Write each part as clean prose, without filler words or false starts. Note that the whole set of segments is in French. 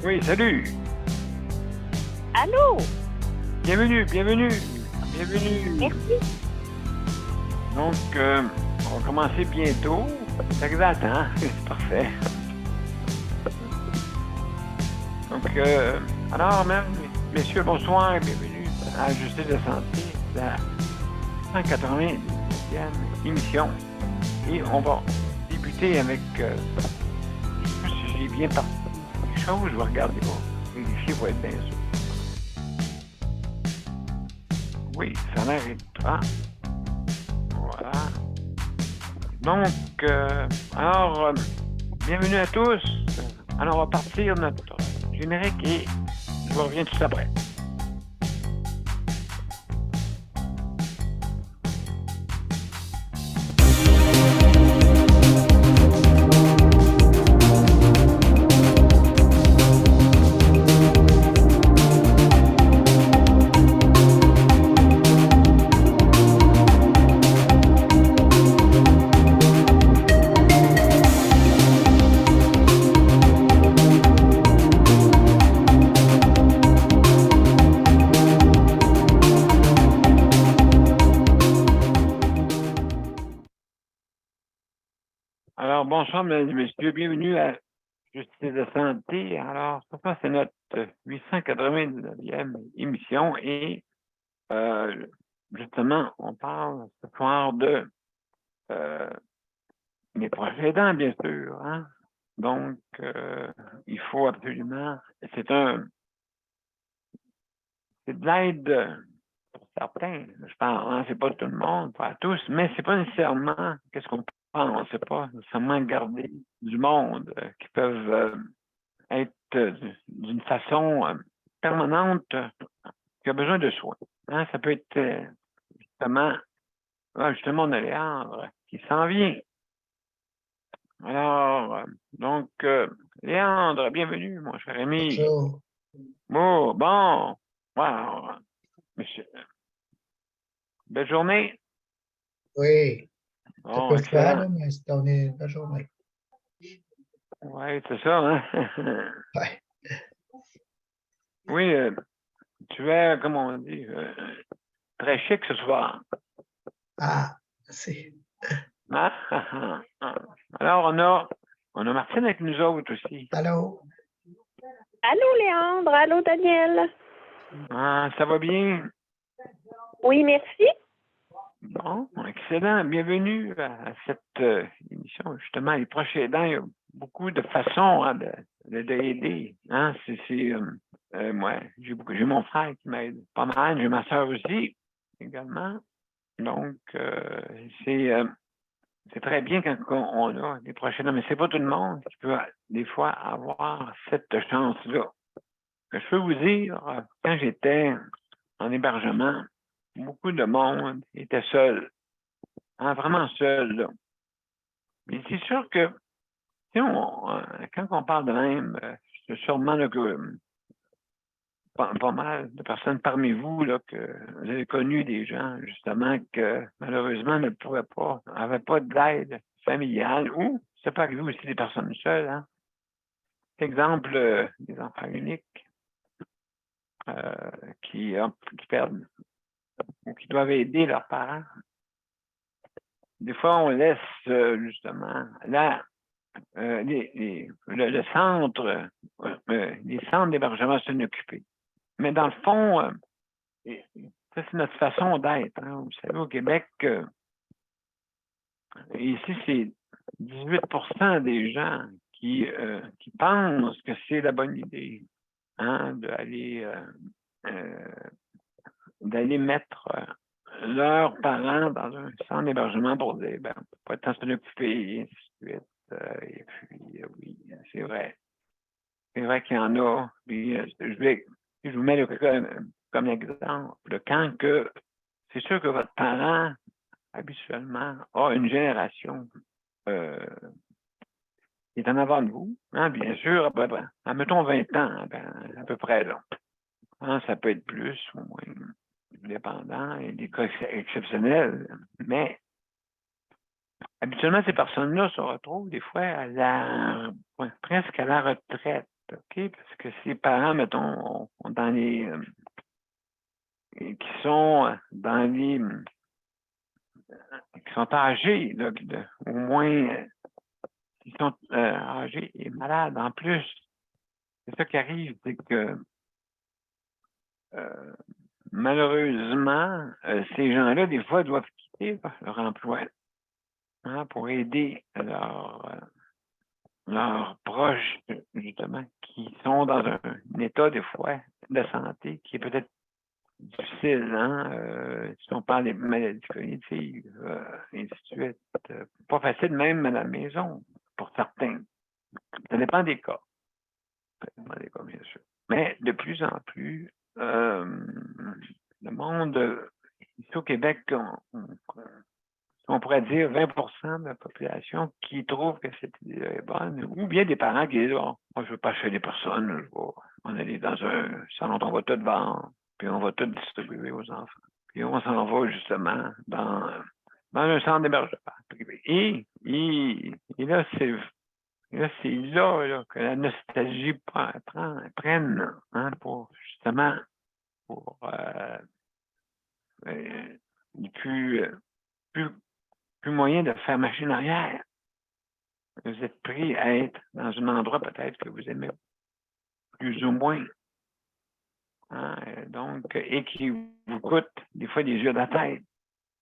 Oui, salut. Allô? Bienvenue, bienvenue, bienvenue. Merci. Donc, on va commencer bientôt. C'est exact, hein? C'est parfait. Donc, alors, messieurs, bonsoir et bienvenue à la Justice de santé, la 180e émission. Et on va débuter avec, si j'ai bien parti les choses, je vais regarder, vérifier pour être bien sûr. Oui, ça a l'air étrange. Voilà. Donc, alors, bienvenue à tous. Alors, on va partir notre générique et je vous reviens tout après. Alors, bonsoir, mesdames et messieurs, bienvenue à Justice de santé. Alors, ça, c'est notre 889e émission et justement, on parle ce soir de mes proches aidants, bien sûr. Hein? Donc, il faut absolument, c'est de l'aide pour certains, je parle, hein, c'est pas tout le monde, pas tous, mais c'est pas nécessairement qu'est-ce qu'on pense, c'est pas nécessairement garder du monde qui peuvent être d'une façon permanente qui a besoin de soins. Hein, ça peut être justement, justement, on a Léandre qui s'en vient. Alors, donc, Léandre, bienvenue, mon cher ami. Bonjour. Oh, bon, wow, monsieur, belle journée. Oui, c'est un Bon, peu froid, excellent. là, mais c'est une belle journée. Oui, c'est ça, hein? Ouais. Oui, tu es, comme on dit, très chic ce soir. Ah, c'est. Ah, ah, ah. Alors, on a Martine avec nous autres aussi. Allô? Allô, Léandre? Allô, Daniel? Ah, ça va bien? Oui, merci. Bon, excellent. Bienvenue à cette émission. Justement, les proches aidants, il y a beaucoup de façons hein, d'aider. Hein? Moi, j'ai mon frère qui m'aide pas mal. J'ai ma soeur aussi, également. Donc, c'est très bien quand on a des proches aidants, mais c'est pas tout le monde qui peut, des fois, avoir cette chance-là. Je peux vous dire, quand j'étais en hébergement, beaucoup de monde était seul. Hein, vraiment seul, là. Mais c'est sûr que, quand on parle de même, c'est sûrement là, que pas mal de personnes parmi vous, là, que vous avez connu des gens, justement, que malheureusement ne pouvaient pas, n'avaient pas d'aide familiale ou ça peut arriver aussi des personnes seules. Hein. Exemple, des enfants uniques qui perdent ou qui doivent aider leurs parents. Des fois, on laisse justement là le centre, les centres d'hébergement s'en occuper. Mais dans le fond, ça, c'est notre façon d'être. Hein. Vous savez, au Québec, ici, c'est 18% des gens qui pensent que c'est la bonne idée hein, d'aller mettre leurs parents dans un centre d'hébergement pour dire, ben, on peut pas tant s'en occuper, et ainsi de suite. Et puis, oui, c'est vrai. C'est vrai qu'il y en a. Puis, je vous mets comme exemple, quand que c'est sûr que votre parent, habituellement, a une génération qui est en avant de vous, hein, bien sûr, admettons 20 ans, ben, à peu près là. Hein, ça peut être plus ou moins dépendant, il y a des cas exceptionnels, mais habituellement, ces personnes-là se retrouvent des fois presque à la retraite. OK? Parce que si les parents, mettons, dans les qui sont dans les qui sont âgés, là, au moins qui sont âgés et malades en plus, c'est ça qui arrive, c'est que malheureusement, ces gens-là, des fois, doivent quitter leur emploi pour aider leurs proches, justement, qui sont dans un état, des fois, de santé qui est peut-être difficile, si on parle des maladies cognitives, et ainsi de suite. Pas facile même à la maison, pour certains. Ça dépend des cas. Ça dépend des cas, bien sûr. Mais de plus en plus, le monde, ici au Québec, on pourrait dire 20% de la population qui trouve que cette idée est bonne, ou bien des parents qui disent moi, je ne veux pas acheter des personnes, je vais en aller dans un salon, on va tout vendre, puis on va tout distribuer aux enfants. Puis on s'en va justement dans un centre d'hébergement privé. Et là, c'est là que la nostalgie prenne pour justement pour plus moyen de faire machine arrière. Vous êtes pris à être dans un endroit peut-être que vous aimez plus ou moins. Donc, et qui vous coûte des fois des yeux de la tête.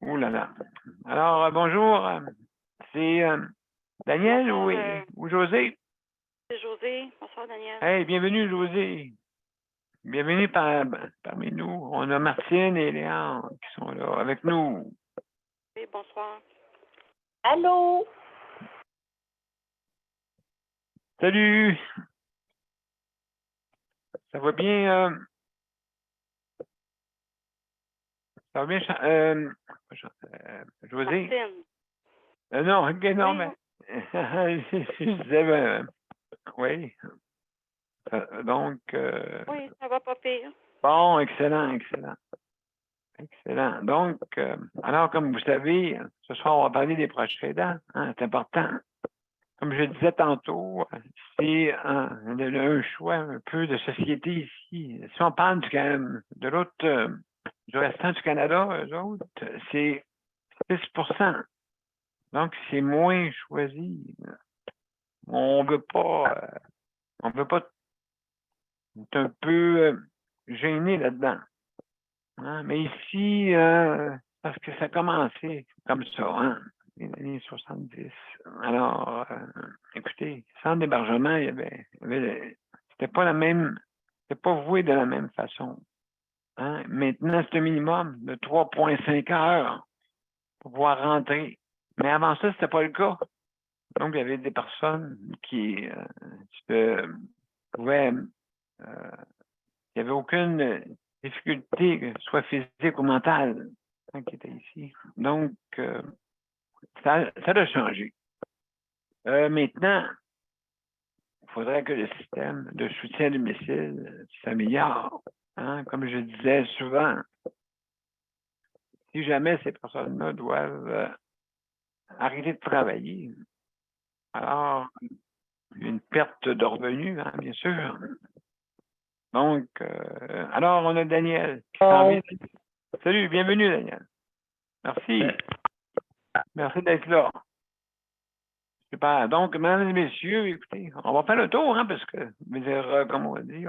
Ouh là là. Alors, bonjour. C'est Daniel ou José? C'est José. Bonsoir, Daniel. Hey, bienvenue, José. Bienvenue parmi nous. On a Martine et Léon qui sont là avec nous. Oui, bonsoir. Allô? Salut! Ça va bien? Ça va bien, José? Martine. Non, ok, non, Oui. mais je disais, oui. Donc, Oui, ça va pas pire. bon, excellent. Donc, alors, comme vous savez, ce soir, on va parler des proches aidants. C'est important. Comme je disais tantôt, c'est un choix un peu de société ici. Si on parle de l'autre, du restant du Canada, eux autres, c'est 6%. Donc, c'est moins choisi. On veut pas être un peu gêné là-dedans. Mais ici, parce que ça a commencé comme ça, les années 70. Alors, écoutez, sans d'hébergement, c'était pas voué de la même façon. Maintenant, c'est un minimum de 3,5 heures pour pouvoir rentrer. Mais avant ça, c'était pas le cas. Donc, il y avait des personnes qui pouvaient, il n'y avait aucune difficulté, que ce soit physique ou mentale, qui était ici. Donc, ça a changé. Maintenant, il faudrait que le système de soutien à domicile s'améliore. Comme je disais souvent, si jamais ces personnes-là doivent arrêter de travailler, alors une perte de revenus, bien sûr. Donc, alors on a Daniel qui s'en vient. Salut, bienvenue Daniel. Merci. Merci d'être là. Super. Donc, mesdames et messieurs, écoutez, on va faire le tour, parce que, comme on dit,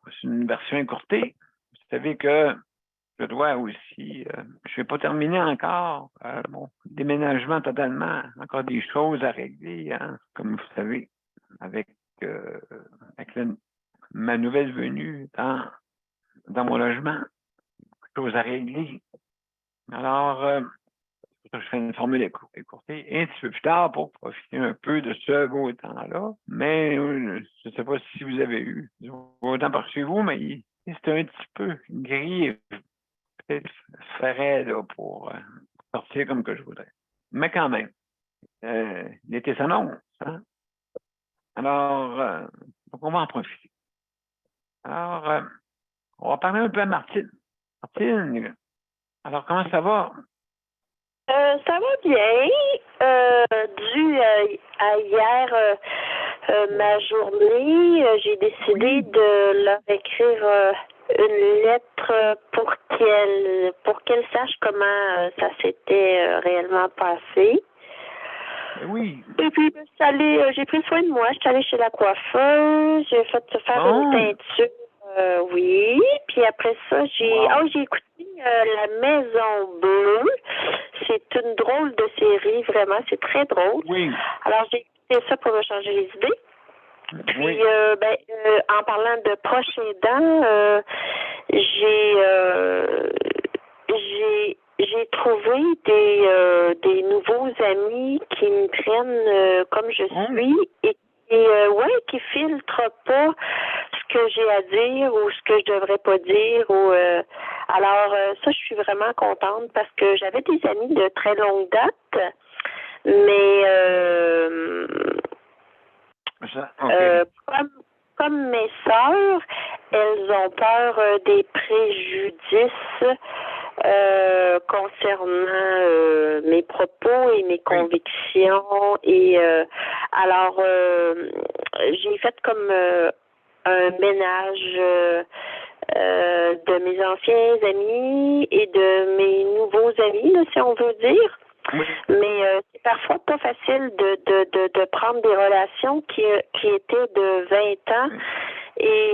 c'est une version écourtée. Vous savez que je dois aussi, je n'ai pas terminé encore mon déménagement totalement, encore des choses à régler, comme vous savez, avec ma nouvelle venue dans mon logement, choses à régler. Alors, je fais une formule écourtée et un petit peu plus tard pour profiter un peu de ce beau temps-là. Mais je ne sais pas si vous avez eu du beau temps par chez vous, mais c'est un petit peu gris, peut-être ferait pour sortir comme que je voudrais. Mais quand même, l'été s'annonce. Alors, donc on va en profiter. Alors, on va parler un peu à Martine. Martine, alors comment ça va? Ça va bien. Dû à hier, ma journée, j'ai décidé de leur écrire une lettre pour qu'elle sache comment ça s'était réellement passé. Oui. Et puis, ben, j'ai pris soin de moi. Je suis allée chez la coiffeuse, j'ai fait faire une teinture. Oui. Puis après ça, j'ai écouté La Maison Bleue. C'est une drôle de série, vraiment. C'est très drôle. Oui. Alors, j'ai écouté ça pour me changer les idées. Puis, en parlant de proches aidants, j'ai trouvé des nouveaux amis qui me prennent comme je suis et qui filtrent pas ce que j'ai à dire ou ce que je devrais pas dire alors ça je suis vraiment contente parce que j'avais des amis de très longue date mais comme mes sœurs, elles ont peur des préjudices concernant mes propos et mes convictions. Et alors, j'ai fait comme un ménage de mes anciens amis et de mes nouveaux amis, là, si on veut dire. Oui. Mais c'est parfois pas facile de prendre des relations qui étaient de 20 ans et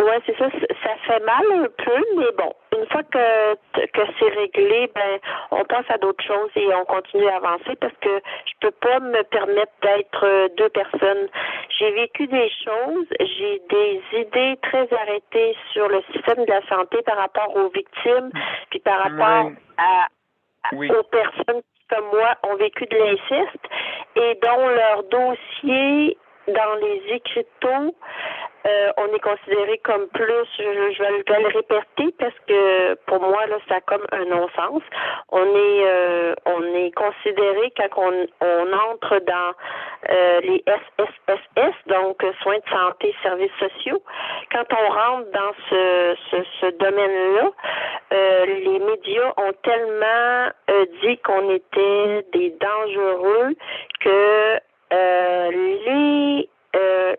ouais, c'est ça, ça fait mal un peu, mais bon, une fois que c'est réglé, ben on passe à d'autres choses et on continue à avancer parce que je peux pas me permettre d'être deux personnes. J'ai vécu des choses, j'ai des idées très arrêtées sur le système de la santé par rapport aux victimes, puis par rapport aux personnes qui, comme moi, ont vécu de l'inceste et dont leur dossier dans les écriteaux, on est considéré comme plus, je vais le répéter parce que pour moi, là, ça a comme un non-sens. On est considéré quand on entre dans les SSSS, donc soins de santé, services sociaux. Quand on rentre dans ce domaine-là, les médias ont tellement dit qu'on était des dangereux que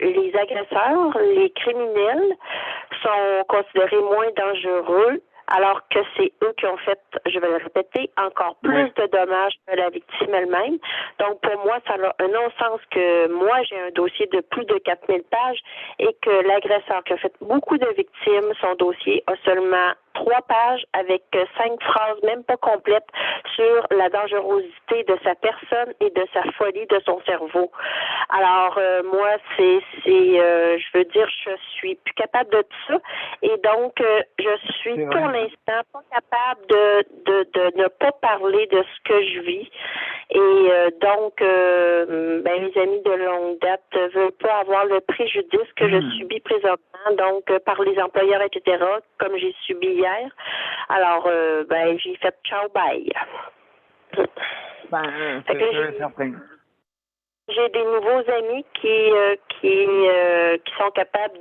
les agresseurs, les criminels sont considérés moins dangereux alors que c'est eux qui ont fait, je vais le répéter, encore plus de dommages que la victime elle-même. Donc, pour moi, ça a un non-sens que moi, j'ai un dossier de plus de 4000 pages et que l'agresseur qui a fait beaucoup de victimes, son dossier a seulement 3 pages avec 5 phrases, même pas complètes, sur la dangerosité de sa personne et de sa folie de son cerveau. Alors, moi, je veux dire, je suis plus capable de tout ça et donc, je suis pour l'instant pas capable de ne pas parler de ce que je vis et donc, mes amis de longue date ne veulent pas avoir le préjudice que je subis présentement, donc par les employeurs, etc., comme j'ai subi hier. Alors, j'ai fait ciao, bye. C'est certain. J'ai des nouveaux amis qui sont capables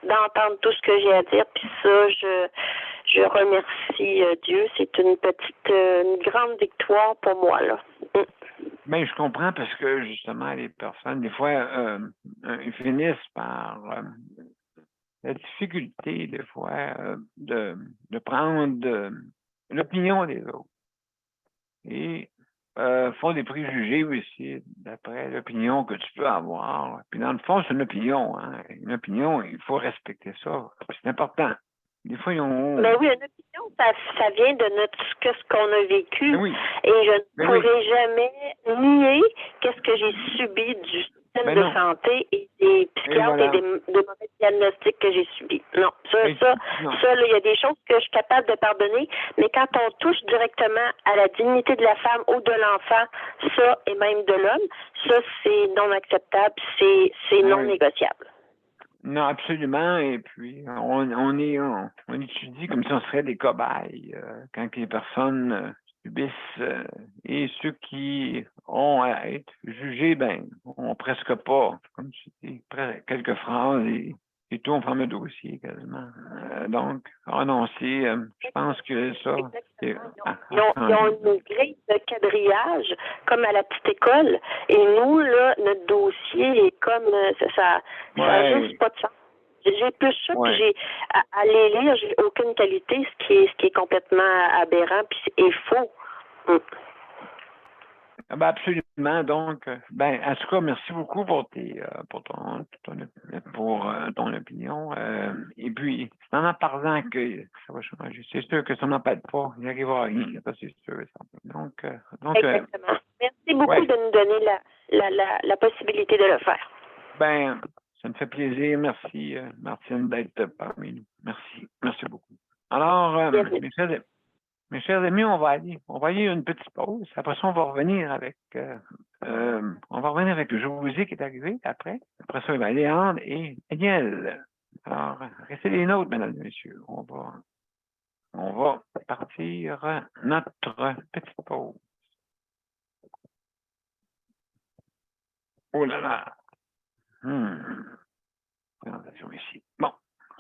d'entendre tout ce que j'ai à dire, puis ça, je remercie Dieu. C'est une grande victoire pour moi, là. Ben, je comprends parce que justement, les personnes, des fois, ils finissent par la difficulté, des fois, de prendre l'opinion des autres. Et font des préjugés aussi, d'après l'opinion que tu peux avoir. Puis dans le fond, c'est une opinion. Hein. Une opinion, il faut respecter ça. C'est important. Des fois, ils ont... Ben oui, une opinion, ça vient de ce qu'on a vécu. Oui. Et je ne pourrai jamais nier qu'est-ce que j'ai subi du système de santé et des psychiatres et des mauvais diagnostics que j'ai subis. Non, ça, il y a des choses que je suis capable de pardonner, mais quand on touche directement à la dignité de la femme ou de l'enfant, ça, et même de l'homme, ça, c'est non acceptable, c'est non négociable. Non, absolument. Et puis, on étudie comme si on serait des cobayes quand les personnes subissent et ceux qui ont à être jugés, ont presque pas, comme tu dis, quelques phrases et tout, on ferme le dossier quasiment. Donc, renoncer, je pense que ça, Ils ont une grille de quadrillage, comme à la petite école. Et nous, là, notre dossier est comme ça a juste pas de sens. J'ai plus ça, puis j'ai à les lire, j'ai aucune qualité, ce qui est complètement aberrant, puis est faux. Ben absolument. Donc, en tout cas, merci beaucoup pour ton opinion. Et puis, c'est en parlant que ça va changer. C'est sûr que ça n'empêche pas. Il n'arrivera rien. Ça, c'est sûr. Donc, exactement. Merci beaucoup de nous donner la possibilité de le faire. Ça me fait plaisir. Merci, Martine, d'être parmi nous. Merci. Merci beaucoup. Alors, mes chers amis, on va aller une petite pause. Après ça, on va revenir avec José qui est arrivé après. Après ça, il va aller Léandre et Daniel. Alors, restez les nôtres, mesdames et messieurs. On va partir notre petite pause. Oh là là. Présentation ici. Bon,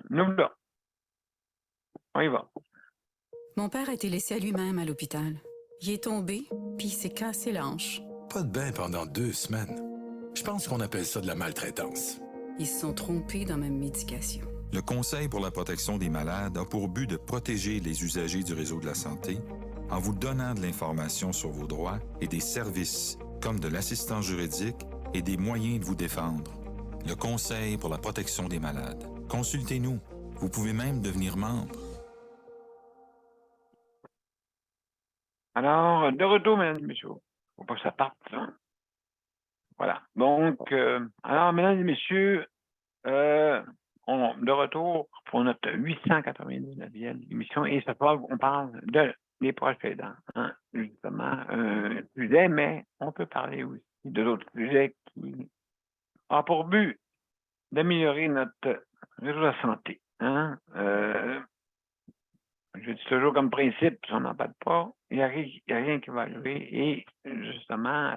nous là. On y va. Mon père a été laissé à lui-même à l'hôpital. Il est tombé, puis il s'est cassé la hanche. Pas de bain pendant 2 semaines. Je pense qu'on appelle ça de la maltraitance. Ils se sont trompés dans ma médication. Le Conseil pour la protection des malades a pour but de protéger les usagers du réseau de la santé en vous donnant de l'information sur vos droits et des services comme de l'assistance juridique et des moyens de vous défendre. Le Conseil pour la protection des malades. Consultez-nous. Vous pouvez même devenir membre. Alors, de retour, mesdames et messieurs. Faut pas que ça parte, ça. Voilà. Donc, alors, mesdames et messieurs, de retour pour notre 899e émission. Et ce soir, on parle des proches aidants. Justement, un sujet, mais on peut parler aussi de d'autres sujets qui ont pour but d'améliorer notre réseau de la santé. Je dis toujours comme principe, si on n'en parle pas, il n'y a rien qui va arriver. Et justement,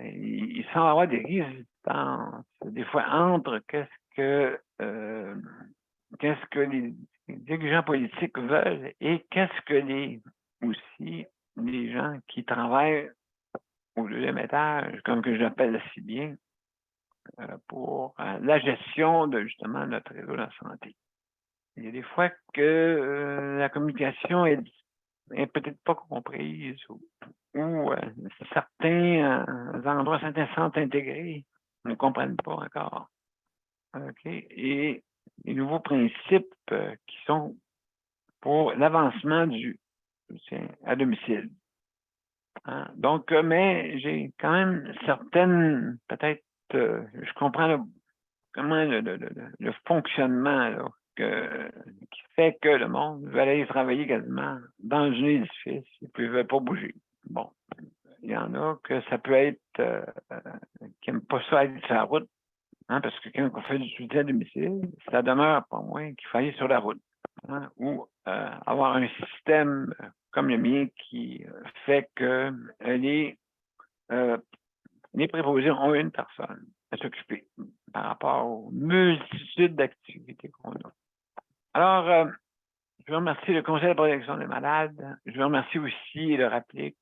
il semble y avoir des résistances, des fois, entre qu'est-ce que les dirigeants politiques veulent et qu'est-ce que les gens qui travaillent au deuxième étage, comme que je l'appelle si bien, pour la gestion de justement notre réseau de la santé. Il y a des fois que la communication est peut-être pas comprise ou certains endroits, certains centres intégrés ne comprennent pas encore. OK? Et les nouveaux principes qui sont pour l'avancement du soutien à domicile. Donc, mais j'ai quand même certaines, peut-être, je comprends comment le fonctionnement là, qui fait que le monde veut aller travailler quasiment dans un édifice et puis ne veut pas bouger. Bon, il y en a que ça peut être qui n'aiment pas ça aller sur la route, parce que quand on fait du soutien à domicile, ça demeure pas moins qu'il faut aller sur la route. Ou avoir un système comme le mien qui fait que les préposés ont une personne à s'occuper par rapport aux multitudes d'activités qu'on a. Alors, je veux remercier le Conseil de protection des malades. Je veux remercier aussi le RAPLIC.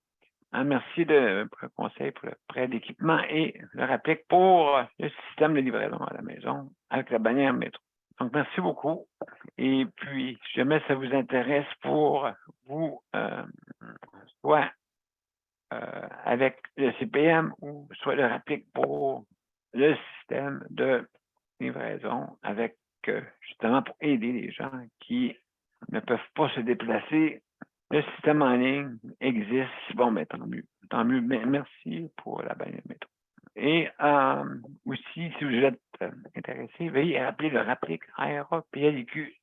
Merci pour le Conseil pour le prêt d'équipement et le RAPLIC pour le système de livraison à la maison avec la bannière métro. Donc, merci beaucoup. Et puis, si jamais ça vous intéresse pour vous, soit avec le CPM ou soit le RAPLIC pour le système de livraison avec justement pour aider les gens qui ne peuvent pas se déplacer. Le système en ligne existe. Bon, mais tant mieux. Tant mieux. Mais merci pour la bannière métro. Et aussi, si vous êtes intéressé, veuillez appeler le RAPLIC ARA PLIQ.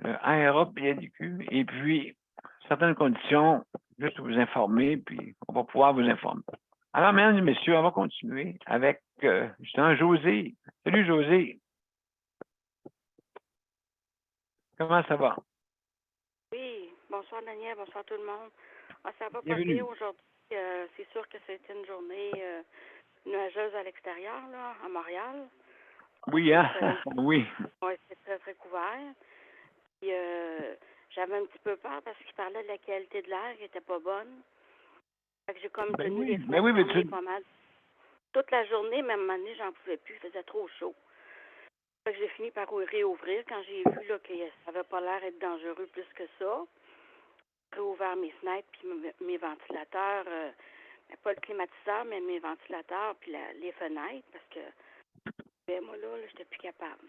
Le ARA PLIQ. Et puis, certaines conditions, juste vous informer, puis on va pouvoir vous informer. Alors, mesdames et messieurs, on va continuer avec justement José. Salut José. Comment ça va? Oui, bonsoir Daniel, bonsoir tout le monde. Ça va pas Bienvenue. bien aujourd'hui. C'est sûr que c'était une journée nuageuse à l'extérieur, là, à Montréal. Oui, hein? Oui. Oui, c'est très, très couvert. Puis, j'avais un petit peu peur parce qu'il parlait de la qualité de l'air qui était pas bonne. Fait que j'ai comme Ben tenu oui, les ben fenêtres oui, mais fermées tu... pas mal. Toute la journée, même à un moment donné, j'en pouvais plus, il faisait trop chaud. Fait que j'ai fini par réouvrir quand j'ai vu là, que ça avait pas l'air d'être dangereux plus que ça. J'ai réouvert mes fenêtres puis mes ventilateurs, pas le climatiseur, mais mes ventilateurs puis les fenêtres parce que moi là j'étais plus capable.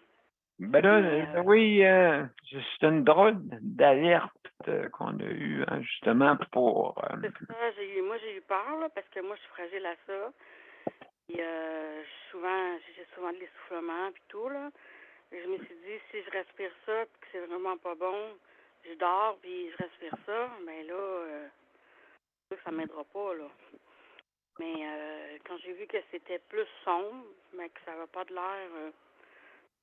Ben là, Mais, oui, c'est une drôle d'alerte qu'on a eue, hein, justement, pour... c'est ça, j'ai eu peur là, parce que moi je suis fragile à ça. Puis j'ai souvent de l'essoufflement puis tout là. Et je me suis dit si je respire ça puis que c'est vraiment pas bon, je dors puis je respire ça, mais là ça m'aidera pas là. Mais quand j'ai vu que c'était plus sombre, mais que ça n'avait pas de l'air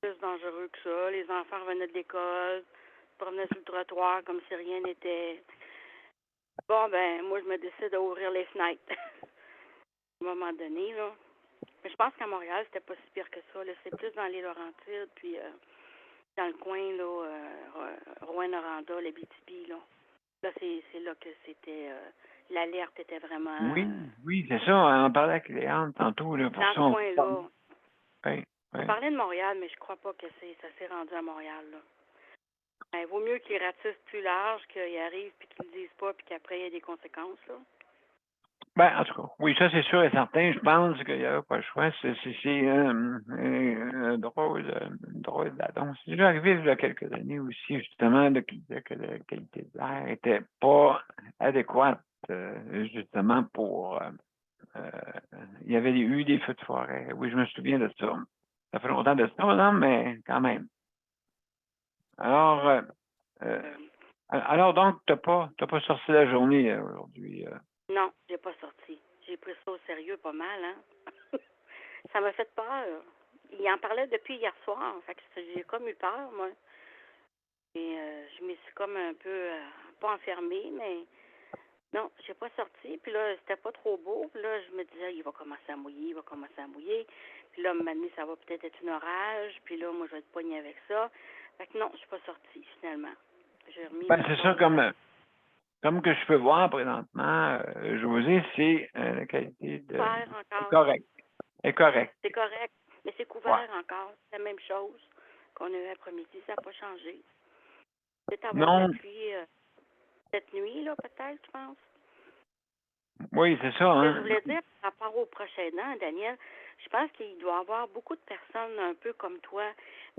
plus dangereux que ça, les enfants revenaient de l'école, promenaient sur le trottoir comme si rien n'était. Bon, ben, moi, je me décide d'ouvrir les fenêtres. À un moment donné, là. Mais je pense qu'à Montréal, c'était pas si pire que ça. Là. C'est plus dans les Laurentides, puis dans le coin, là, Rouyn-Noranda, l'Abitibi, là. Là, c'est là que c'était... l'alerte était vraiment... Oui, c'est ça. On parlait avec Léane tantôt, là, pour dans ça. ce coin-là. Oui. On parlait de Montréal, mais je crois pas que ça s'est rendu à Montréal, là. Il vaut mieux qu'ils ratissent plus large, qu'ils arrivent puis qu'ils ne le disent pas puis qu'après il y a des conséquences, là. Ben, en tout cas, oui, ça c'est sûr et certain. Je pense qu'il n'y a pas le choix. C'est drôle d'annonce. C'est déjà arrivé il y a quelques années aussi, justement, qui disait que la qualité de l'air n'était pas adéquate, justement, pour... il y avait eu des feux de forêt. Oui, je me souviens de ça. Ça fait longtemps de ça, non, mais quand même. Alors donc, t'as pas sorti la journée aujourd'hui. Non, j'ai pas sorti. J'ai pris ça au sérieux pas mal, hein. Ça m'a fait peur. Il en parlait depuis hier soir. Fait que j'ai comme eu peur, moi. Et je me suis comme un peu, pas enfermée, mais non, j'ai pas sorti. Puis là, c'était pas trop beau. Puis là, je me disais, il va commencer à mouiller. Puis là, à un moment donné, ça va peut-être être un orage. Puis là, moi, je vais être poignée avec ça. Fait que non, je suis pas sortie, finalement. J'ai remis Ben, c'est ça, comme que je peux voir présentement, José, c'est la qualité de... couvert encore. Correct. C'est correct. C'est correct, mais c'est couvert encore. C'est la même chose qu'on a eu après-midi. Ça n'a pas changé. Peut-être avoir de la pluie cette nuit, là, peut-être, je pense. Oui, c'est ça. Ce que Hein? je voulais dire par rapport au prochain an, Daniel, je pense qu'il doit y avoir beaucoup de personnes un peu comme toi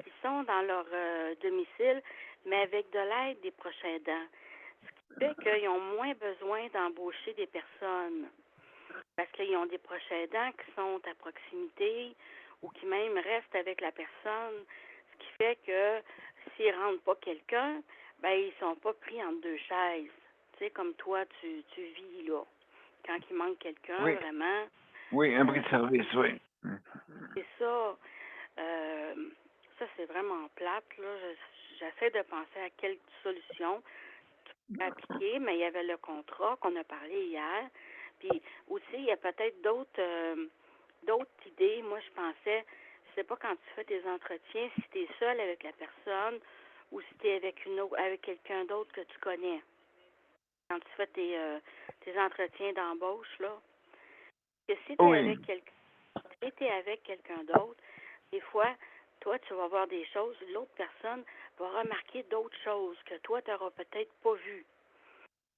qui sont dans leur domicile, mais avec de l'aide des proches aidants. Ce qui fait qu'ils ont moins besoin d'embaucher des personnes. Parce qu'ils ont des proches aidants qui sont à proximité ou qui même restent avec la personne. Ce qui fait que s'ils ne rendent pas quelqu'un, ben ils sont pas pris entre deux chaises. Tu sais, comme toi, tu vis là. Quand il manque quelqu'un, oui. vraiment. Oui, un prix de service, oui. C'est ça. Ça, c'est vraiment plate, là. J'essaie de penser à quelques solutions qui pourraient appliquer, mais il y avait le contrat qu'on a parlé hier. Puis aussi, il y a peut-être d'autres idées. Moi, je pensais, je sais pas quand tu fais tes entretiens, si tu es seul avec la personne ou si tu es avec quelqu'un d'autre que tu connais. Quand tu fais tes entretiens d'embauche, là. Que si tu es avec quelqu'un d'autre, des fois, toi, tu vas voir des choses, l'autre personne va remarquer d'autres choses que toi, tu n'auras peut-être pas vues,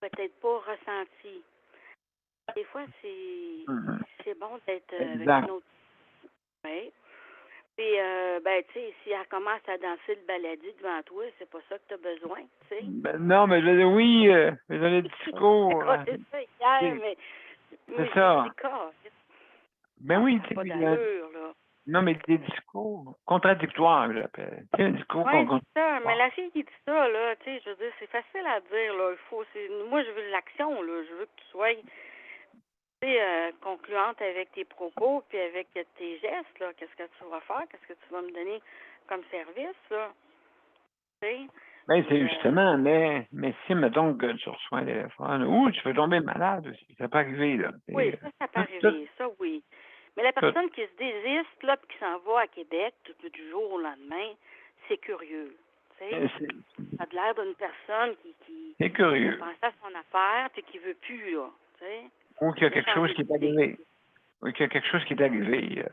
peut-être pas ressenties. Des fois, c'est bon d'être avec une autre. Oui. Puis, ben, tu sais, si elle commence à danser le baladi devant toi, c'est pas ça que tu as besoin, tu sais. Ben, non, mais je veux dire, oui, mais dans les discours. C'est ça hier, mais c'est ça. Ben oui, pas d'allure, là. Non, mais des discours contradictoires, j'appelle. Tu sais, un discours c'est ça. Mais la fille qui dit ça, là, tu sais, je veux dire, c'est facile à dire, là. Moi, je veux l'action, là. Je veux que tu sois, concluante avec tes propos puis avec tes gestes, là. Qu'est-ce que tu vas faire? Qu'est-ce que tu vas me donner comme service, là? Tu sais? Ben, c'est justement, mais si, mettons que tu reçois un téléphone, ou tu peux tomber malade aussi, ça peut arriver, là. Oui, ça peut arriver, ça, oui. Mais la personne qui se désiste, là, puis qui s'en va à Québec du jour au lendemain, c'est curieux, Tu sais, ça a l'air d'une personne qui c'est curieux. pense à son affaire puis qui veut plus, là. Tu sais. Ou qu'il y a quelque chose qui est arrivé. Ou qu'il y a quelque chose qui est arrivé,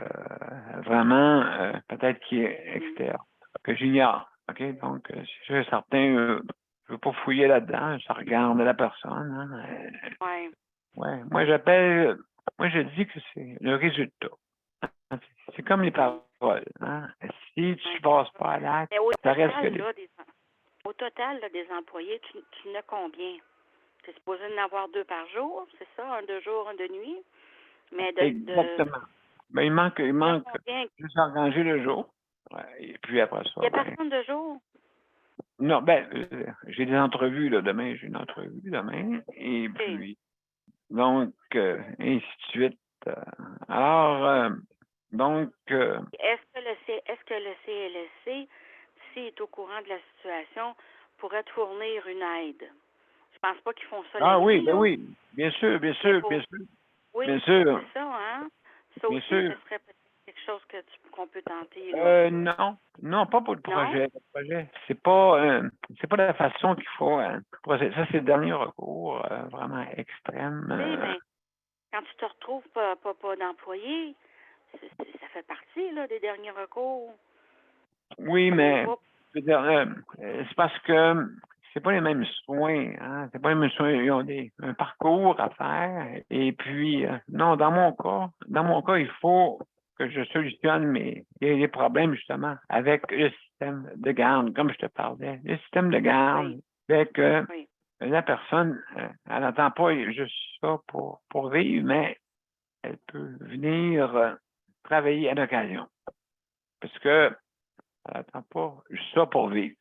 vraiment, peut-être qui est externe, que j'ignore. OK? Donc, c'est sûr et certain, je ne veux pas fouiller là-dedans, ça regarde la personne. Hein, Ouais. ouais. Moi, je dis que c'est le résultat. C'est comme les paroles. Hein? Si tu ne passes pas à l'acte, Mais au ça reste total, que là, au total, là, des employés, tu en as combien? Tu es supposé en avoir 2 par jour, c'est ça? Un de jour, un de nuit? Mais Exactement. Ben, il manque combien? juste à ranger le jour. Ouais, et puis après ça. Il n'y a personne de jour? Non, j'ai des entrevues là, demain, j'ai une entrevue demain. Et puis, donc, ainsi de suite. Alors, donc. Est-ce que le CLSC, s'il est au courant de la situation, pourrait te fournir une aide? Je pense pas qu'ils font ça la nuit, Oui, ben là. oui, bien sûr. Oui, Bien sûr. c'est ça, hein? Ça Bien aussi, sûr. ce serait peut-être quelque chose qu'on peut tenter, là. Non, pas pour le Non? projet. Le projet, c'est pas la façon qu'il faut procéder. Ça, c'est le dernier recours, vraiment extrême. Oui, mais quand tu te retrouves pas d'employé, ça fait partie, là, des derniers recours. Oui, mais je veux dire, c'est parce que c'est pas les mêmes soins, hein. C'est pas les mêmes soins. Ils ont un parcours à faire. Et puis, non, dans mon cas, il faut que je solutionne les problèmes, justement, avec le système de garde, comme je te parlais. Le système de garde fait que la personne, elle n'attend pas juste ça pour vivre, mais elle peut venir travailler à l'occasion. Parce que elle n'attend pas juste ça pour vivre.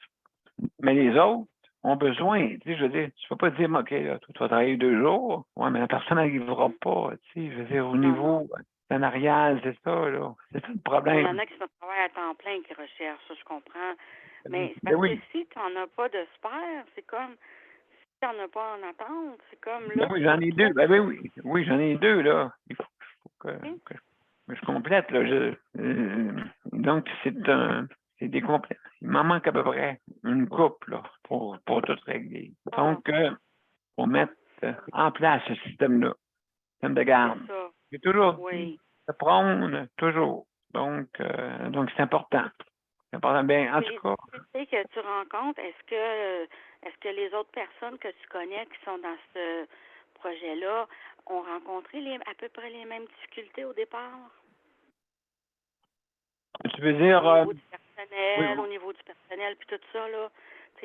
Mais les autres ont besoin. Tu sais, je veux dire, tu ne peux pas dire, OK, là, tu vas travailler 2 jours. Oui, mais la personne n'arrivera pas. Tu sais, je veux dire, au niveau salarial, c'est ça, là. C'est ça le problème. Il y en a qui sont travaillent à temps plein qui recherchent, ça, je comprends. Mais c'est parce que si tu n'en as pas de spare, c'est comme si tu n'en as pas en attente, c'est comme là. Oui, j'en ai 2. Oui, j'en ai 2, là. Il faut que je complète, là. Donc, c'est des complètes. Il m'en manque à peu près une coupe, là, pour tout régler. Donc, pour mettre en place ce système-là, système de garde. C'est toujours se prône, toujours. Donc, c'est important. C'est important. Bien, en tout cas. Tu sais que tu rencontres, est-ce que les autres personnes que tu connais qui sont dans ce projet-là ont rencontré à peu près les mêmes difficultés au départ? Tu veux dire... Au niveau du personnel, puis tout ça, là.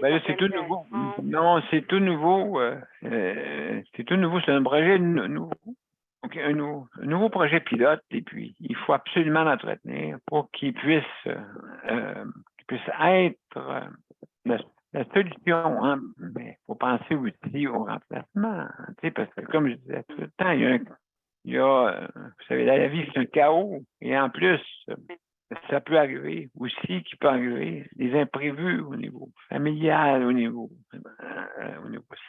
Là, c'est tout nouveau. Non, c'est tout nouveau. C'est tout nouveau. C'est un projet nouveau. Donc, un nouveau projet pilote. Et puis, il faut absolument l'entretenir pour qu'il puisse être la solution. Hein. Mais il faut penser aussi au remplacement. Parce que, comme je disais tout le temps, il y a vous savez, la vie, c'est un chaos. Et en plus... ça peut arriver aussi, qu'il peut arriver des imprévus au niveau familial, au niveau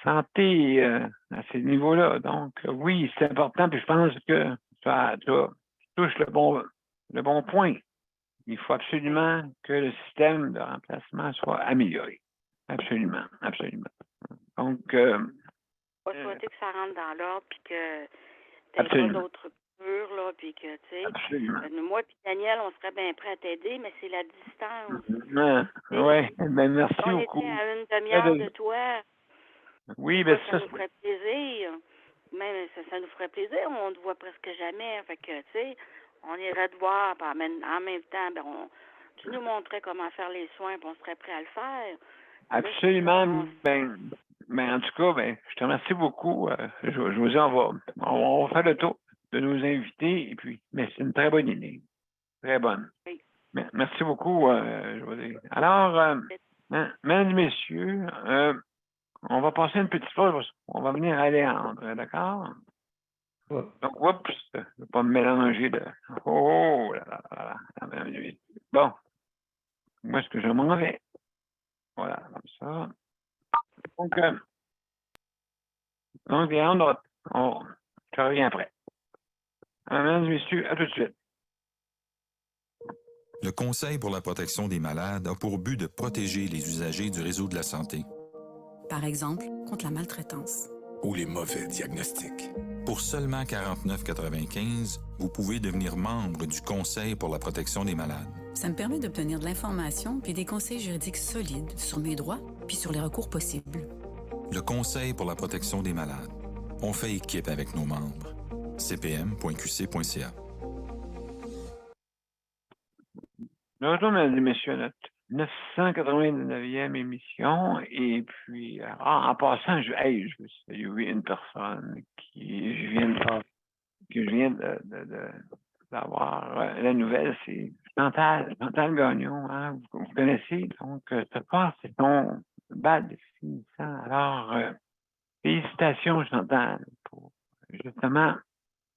santé, à ces niveaux-là. Donc, oui, c'est important, puis je pense que tu touches le bon point. Il faut absolument que le système de remplacement soit amélioré. Absolument, absolument. Donc... pas souhaiter que ça rentre dans l'ordre, puis que tu n'aies pas d'autres là, puis que, tu sais, moi puis Daniel, on serait bien prêts à t'aider, mais c'est la distance. Oui, ben merci beaucoup. On était à une demi-heure de toi. Oui, mais ça nous ferait plaisir. Même ça nous ferait plaisir, on te voit presque jamais. Fait que, tu sais, on irait te voir, en même temps, tu nous montrais comment faire les soins, puis on serait prêt à le faire. Absolument. Ben, en tout cas, je te remercie beaucoup. Je vous dis, on va faire le tour de nos invités, et puis, mais c'est une très bonne idée. Très bonne. Oui. Merci beaucoup, je vous dis. Alors, mesdames et messieurs, on va passer une petite pause. On va venir à Léandre, d'accord? Ouais. Donc, oups, je ne vais pas me mélanger de... Oh là là là là. Bon. Où est-ce que je m'en vais? Voilà, comme ça. Donc, Léandre, je reviens après. Mesdames et messieurs, à tout de suite. Le Conseil pour la protection des malades a pour but de protéger les usagers du réseau de la santé. Par exemple, contre la maltraitance. Ou les mauvais diagnostics. Pour seulement 49,95 $, vous pouvez devenir membre du Conseil pour la protection des malades. Ça me permet d'obtenir de l'information puis des conseils juridiques solides sur mes droits puis sur les recours possibles. Le Conseil pour la protection des malades. On fait équipe avec nos membres. cpm.qc.ca. Bonjour, mesdames et messieurs, à notre 999e émission. Et puis, en passant, je veux saluer une personne que je viens d'avoir la nouvelle, c'est Chantal Gagnon, hein, vous connaissez. Donc, ce soir, c'est ton bal de finissant. Alors, félicitations, Chantal, pour justement,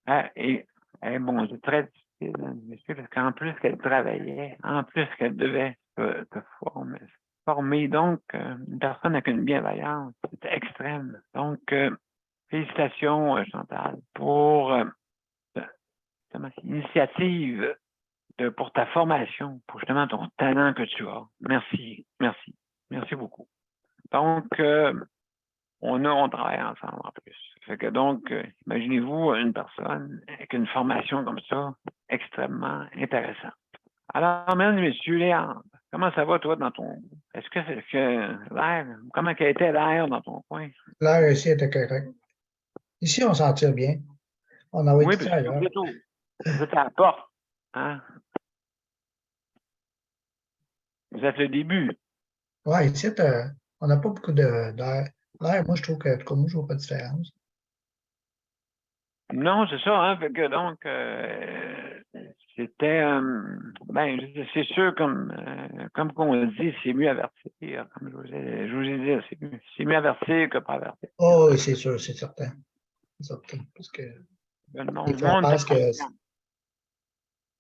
bon, c'est très difficile, hein, monsieur, parce qu'en plus qu'elle travaillait, en plus qu'elle devait te former, donc, une personne avec une bienveillance, c'était extrême. Donc, félicitations, Chantal, pour justement, cette initiative pour ta formation, pour justement ton talent que tu as. Merci beaucoup. Donc, on travaille ensemble en plus. Fait que donc, imaginez-vous une personne avec une formation comme ça, extrêmement intéressante. Alors, mesdames et messieurs, Léandre, comment ça va, toi, dans ton... Est-ce que c'est que l'air... Comment a été l'air dans ton coin? L'air ici était correct. Ici, on s'en tire bien. On a Oui, été parce ailleurs. que vous êtes à la porte. Hein? Vous êtes le début. Oui, ici, on n'a pas beaucoup d'air. L'air, moi, je trouve que, comme moi, je vois pas de différence. Non, c'est ça, hein. Fait que donc, c'était, c'est sûr, comme qu'on dit, c'est mieux avertir. Comme je vous ai dit, c'est mieux avertir que pas avertir. Oh, oui, c'est sûr, c'est certain. C'est certain. Parce que Le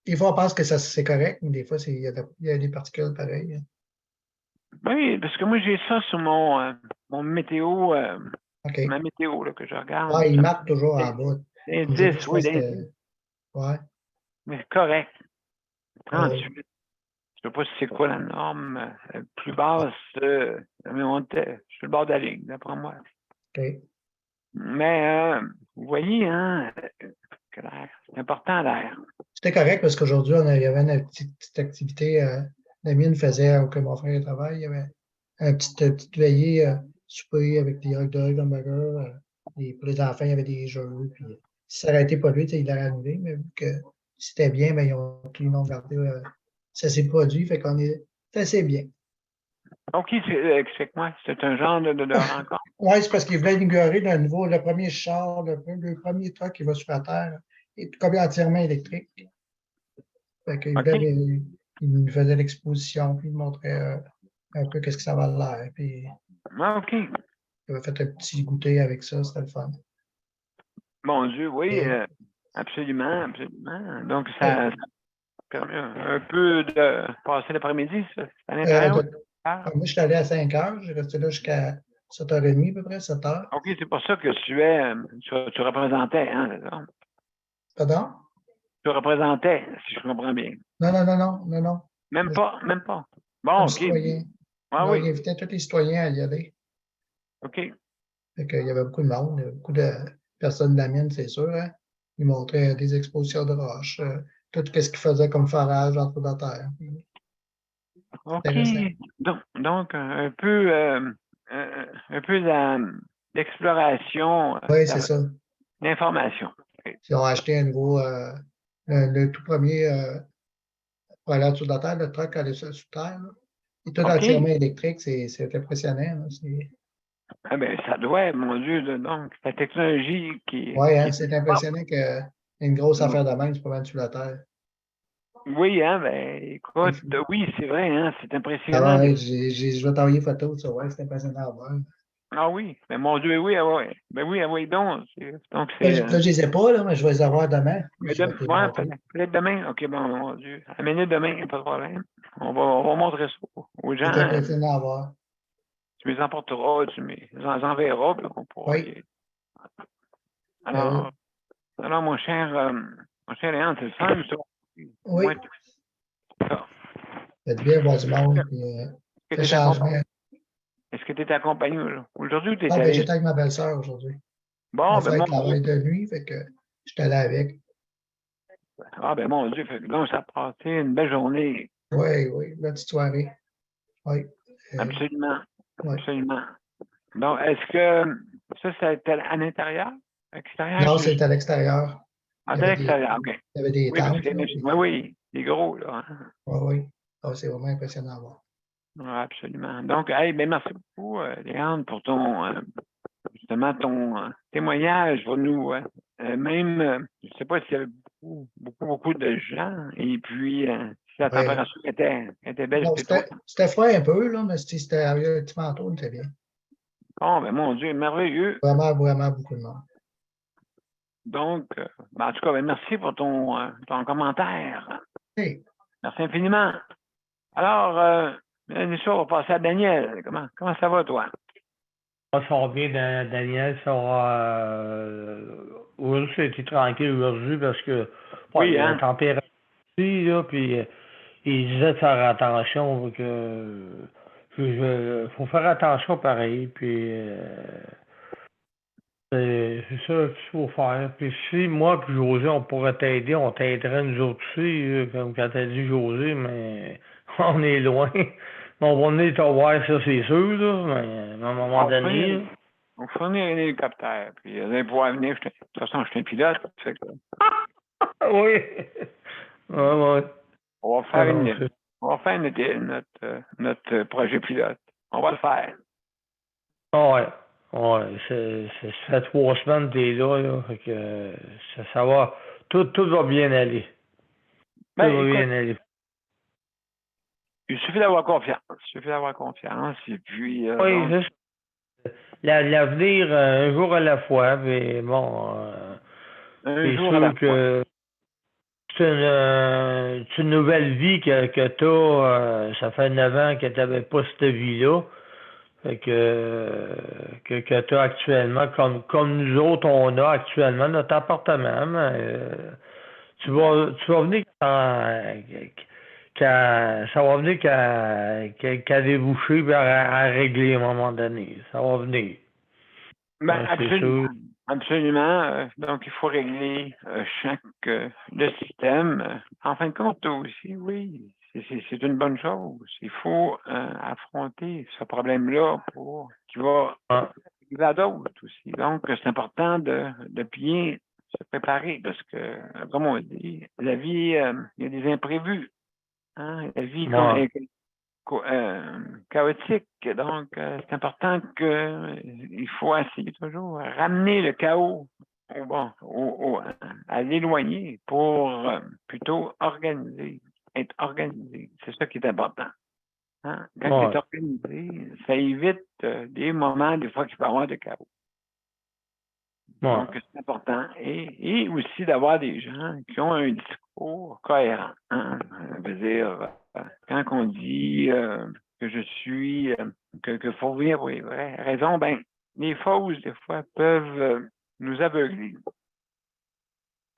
des fois, on pense que c'est correct, mais des fois, il y a des particules pareilles. Hein. Oui, parce que moi, j'ai ça sur mon météo, OK. ma météo là, que je regarde. Ah, il marque toujours en bas. L'indice, oui, l'indice. Ouais. Mais c'est correct. 38. Oh. Je ne sais pas si c'est quoi la norme plus basse. Mais on était sur le bord de la ligne, d'après moi. OK. Mais vous voyez, hein, que l'air, c'est important l'air. C'était correct parce qu'aujourd'hui, il y avait une petite activité. La mine faisait, que mon frère travaille, il y avait une petite veillée souper avec des hot dogs, hamburgers. Pour les enfants, il y avait des jeux. Puis, si ça aurait été pas lui, il l'aurait annulé, mais vu que c'était bien, ben, ils ont gardé. Ça s'est produit, fait qu'on est assez bien. OK, explique-moi, c'est un genre de rencontre. Oui, c'est parce qu'il voulait inaugurer le premier char, le premier truck qui va sur la Terre, et comme entièrement électrique. Fait qu'il il nous faisait l'exposition, puis il montrait un peu qu'est-ce que ça va l'air. Puis OK. il avait fait un petit goûter avec ça, c'était le fun. Mon Dieu, oui, absolument. Donc, ça permet un peu de passer l'après-midi, ça, à l'intérieur. Moi, je suis allé à 5 heures, j'ai resté là jusqu'à 7h30 à peu près, 7 heures. OK, c'est pour ça que tu représentais, hein, c'est ça? Pardon? Tu représentais, si je comprends bien. Non. Même pas. Bon, OK. Citoyen. Ah, oui. Il invitait tous les citoyens à y aller. OK. Fait qu'il y avait beaucoup de monde, beaucoup de personnes de la mine, c'est sûr. Hein? Ils montraient des expositions de roches, tout ce qu'ils faisaient comme forage entre la terre. OK. Donc, un peu d'exploration. Oui, c'est ça. D'information. Ils ont acheté un nouveau, le tout premier pour aller sur la terre, le truck aller sur terre. Il est tout entièrement électrique, c'est impressionnant. Ah ben, ça doit, mon Dieu, donc, la technologie qui... Oui, hein, c'est impressionnant qu'une grosse affaire de même se promène sur la terre. Oui, hein, ben, écoute, oui, c'est vrai, hein, c'est impressionnant. Ah ouais, je vais t'envoyer photo de ça, ouais, c'est impressionnant à voir. Ah oui, ben mon Dieu, oui, ah ouais. Ben oui, ah oui, donc c'est... Là, je les ai pas, là, mais je vais les avoir demain. Peut-être demain, OK, bon, mon Dieu. Amenez demain, pas de problème. On va montrer ça aux gens. C'est impressionnant à voir. Tu me les emporteras, tu me les enverras, puis on pourra... Oui. Alors, mon cher Léandre, c'est le fun, ça. Oui. Ça. fait du bien voir du monde, puis Est-ce le que tu es changement. accompagné? Est-ce que tu es accompagné aujourd'hui ou tu es Ah, ben, allé? j'étais avec ma belle-sœur aujourd'hui. Bon, Mon ben frère mon Dieu. travaille de nuit, fait que j'étais allé avec. Ah, ben mon Dieu. Fait que donc, ça a passé une belle journée. Oui, oui, la petite soirée. Oui. Absolument. Oui. Absolument. Donc, est-ce que ça, c'était à l'intérieur? Extérieur? Non, c'était à l'extérieur. Ah, Il y à avait l'extérieur, OK. il y avait des Oui, parce tentes, que, là, oui, oui, c'est gros, là. Hein. oui, oui. Ah, c'est vraiment impressionnant à voir. Ouais, absolument. Donc, hey, ben, merci beaucoup, Léandre, pour ton, justement, ton témoignage pour nous. Même, je ne sais pas s'il y avait beaucoup de gens, et puis, si la Oui. température était belle, Non, c'était trop. c'était froid un peu, là, mais c'était avec un petit manteau, on était bien. Bon, ben, mon Dieu, merveilleux. Vraiment, vraiment beaucoup de monde. Donc, ben, en tout cas, ben, merci pour ton commentaire. Hey. Merci infiniment. Alors, bien sûr, on va passer à Daniel. Comment ça va, toi? Ça va bien, Daniel. Aujourd'hui, c'était tranquille aujourd'hui parce que Oui, la hein? température, là, puis il disait de faire attention, faut faire attention pareil, puis c'est ça qu'il faut faire. Puis si moi puis José, on pourrait t'aider, on t'aiderait nous autres aussi, comme quand t'as dit José, mais on est loin. On va venir te voir, ça c'est sûr, là, mais à un moment donné. Là. On fournit un hélicoptère. Puis, vous allez pouvoir venir. De toute façon, je suis un pilote. Fait que, Oui. Ouais. on va faire Alors, notre projet pilote. On va le faire. ouais. Ça fait 3 semaines que t'es là, fait que ça va. Tout va bien aller. Tout Ben, va écoute, bien aller. il suffit d'avoir confiance. Et puis, Oui, donc, c'est ça. L'avenir, un jour à la fois, mais bon, un c'est jour à la sûr fois. que c'est une nouvelle vie que t'as. Ça fait 9 ans que t'avais pas cette vie-là. Fait que tu as actuellement, comme nous autres, on a actuellement notre appartement, mais tu vas venir ça va venir qu'à déboucher et à régler à un moment donné. Ça va venir. Ben, C'est sûr. absolument. Donc, il faut régler le système. En fin de compte, aussi, oui, c'est une bonne chose. Il faut affronter ce problème-là qui va Ah, arriver à d'autres aussi. Donc, c'est important de bien se préparer parce que, comme on dit, la vie, il y a des imprévus. Hein? La vie ouais. est chaotique. Donc, c'est important il faut essayer toujours ramener le chaos à l'éloigner pour plutôt être organisé. C'est ça qui est important. Hein? Quand tu es organisé, ça évite des moments, des fois, qu'il peut y avoir de chaos. Donc, c'est important. Et aussi d'avoir des gens qui ont un discours cohérent. Hein? Je veux dire, quand on dit que je suis, que faut venir pour les vraies raisons, ben, les fausses, des fois, peuvent nous aveugler.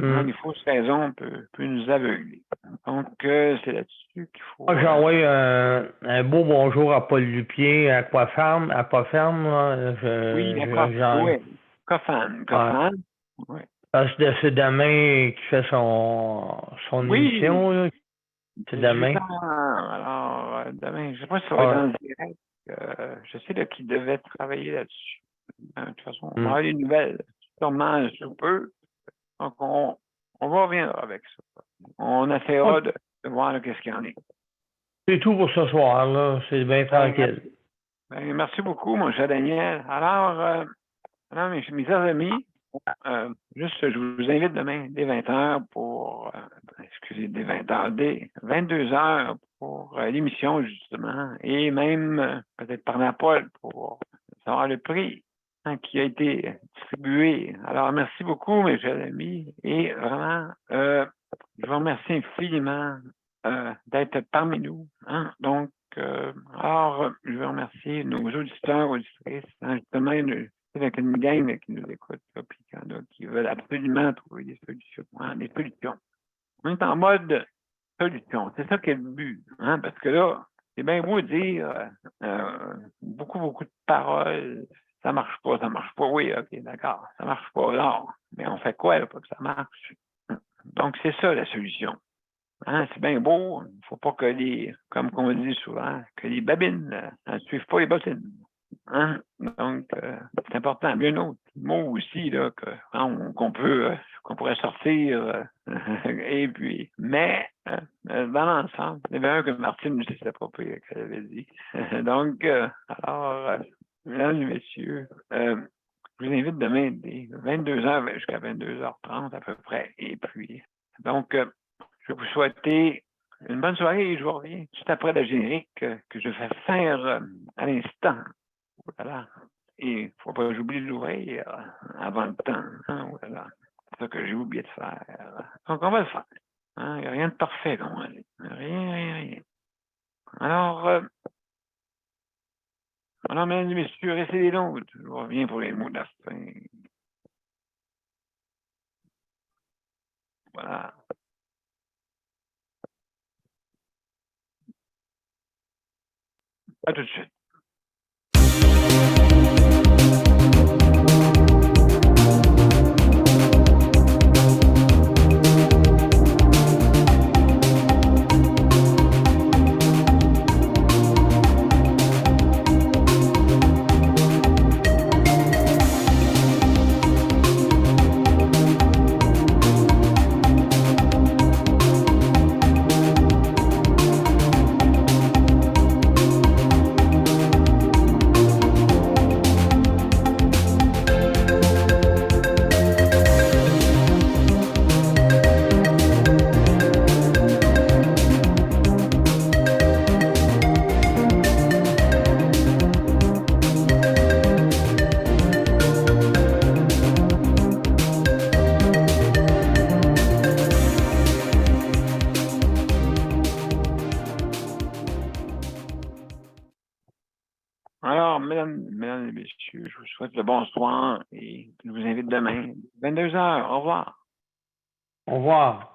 Hein, les fausses raisons peuvent nous aveugler. Donc, c'est là-dessus qu'il faut. Moi, j'ai envoyé un beau bonjour à Paul Lupien, à Aquafarm, oui, Cofan. Ouais. Parce que c'est demain qu'il fait son émission. Là. C'est demain. Alors, demain, je ne sais pas si ça va être en direct. Je sais qu'il devait travailler là-dessus. De toute façon, on aura des nouvelles sûrement sous peu. Donc, on va revenir avec ça. On essaiera de voir qu'est-ce qu'il y en est. C'est tout pour ce soir, là. C'est bien tranquille. Merci beaucoup, mon cher Daniel. Alors, mes chers amis, je vous invite demain dès 20h dès 22h pour l'émission, justement, et même peut-être parler à Paul pour savoir le prix qui a été distribué. Alors, merci beaucoup, mes chers amis, et vraiment, je vous remercie infiniment d'être parmi nous. Hein? Donc, alors, je veux remercier nos auditeurs, auditrices, hein, justement, avec une gang qui nous écoute, là, puis qui veulent absolument trouver des solutions. On est en mode solution. C'est ça qui est le but. Hein? Parce que là, c'est bien beau dire beaucoup de paroles. Ça marche pas. Oui, OK, d'accord. Ça marche pas. Non. Mais on fait quoi là, pour que ça marche? Donc, c'est ça la solution. Hein? C'est bien beau. Il ne faut pas que comme on dit souvent, que les babines ne suivent pas les bottines. Hein? Donc, c'est important. Bien un autre mot aussi là, qu'on pourrait sortir. Et puis, mais dans l'ensemble, il y avait un que Martine ne sais pas qu'elle avait dit. Donc, mesdames et messieurs, je vous invite demain dès 22h jusqu'à 22h30 à peu près. Et puis, donc, je vais vous souhaiter une bonne soirée et je vous reviens juste après le générique que je vais faire à l'instant. Voilà. Et il ne faut pas que j'oublie de l'ouvrir avant le temps. Hein, voilà. C'est ça que j'ai oublié de faire. Donc, on va le faire. Hein, il n'y a rien de parfait, comme on dit. Rien. Alors, mesdames et messieurs, restez des nôtres. Je reviens pour les mots de la fin. Voilà. À tout de suite. Alors, mesdames et messieurs, je vous souhaite le bonsoir et je vous invite demain, 22h. Au revoir. Au revoir.